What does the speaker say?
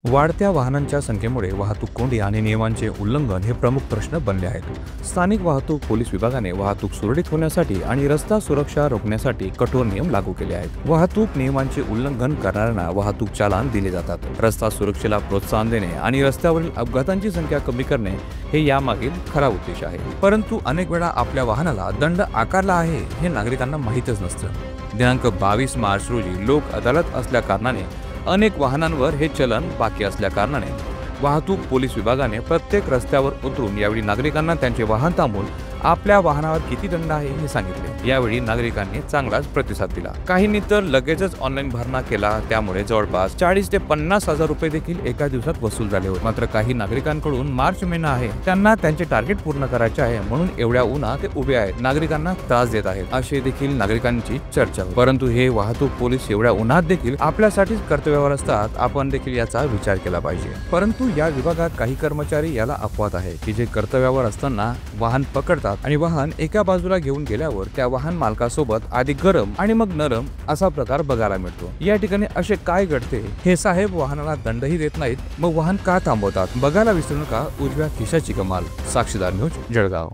वाढत्या वाहनांच्या संख्येमुळे वाहतूक कोंडी आणि नियमांचे उल्लंघन हे प्रमुख प्रश्न बनले आहेत। स्थानिक वाहतूक पोलीस विभागाने वाहतूक सुरळीत होण्यासाठी आणि रस्ता सुरक्षा रोखण्यासाठी कठोर नियम लागू केले आहेत। वाहतूक नियमांचे उल्लंघन करणाऱ्यांना वाहतूक चालान दिले जातात। रस्ता सुरक्षेला प्रोत्साहन देणे आणि रस्त्यावरील अपघातांची संख्या कमी करणे हे यामागील खरा उद्देश आहे। परंतु अनेक वेळा आपल्या वाहनाला दंड आकारला आहे हे नागरिकांना माहीतच नसतं। दिनांक 22 मार्च रोजी लोक अदालत असल्या कारणाने अनेक वाहनांवर हे चलन बाकी असल्या कारणाने वाहतूक पोलीस विभागाने प्रत्येक रस्त्यावर उतरून यावेळी नागरिकांना त्यांचे वाहन थांबवून आपल्या वाहनावर किती दंड आहे हे सांगितले। यावेळी नागरिकांनी चांगलाच प्रतिसाद दिला। काहींनी तर लगेचच ऑनलाईन भरणा केला, त्यामुळे जवळपास 40 ते 50 हजार रुपये देखील एका दिवसात वसूल झाले होते। मात्र काही नागरिकांकडून मार्च महिना आहे, त्यांना त्यांचे टार्गेट पूर्ण करायचे आहे म्हणून एवढ्या उन्हात ते उभे आहेत, नागरिकांना त्रास देत आहेत असे देखील नागरिकांची चर्चा होती। परंतु हे वाहतूक पोलीस एवढ्या उन्हात देखील आपल्यासाठीच कर्तव्यावर असतात, आपण देखील याचा विचार केला पाहिजे। परंतु या विभागात काही कर्मचारी याला अपवाद आहे की जे कर्तव्यावर असताना वाहन पकडतात आणि वाहन एका बाजूला घेऊन गेल्यावर त्या वाहन मालकासोबत आधी गरम आणि मग नरम असा प्रकार बघायला मिळतो। या ठिकाणी असे काय घडते? हे साहेब वाहनाला दंडही देत नाहीत, मग वाहन का थांबवतात? बघायला विसरू नका उजव्या खिशाची कमाल। साक्षीदार न्यूज, जळगाव।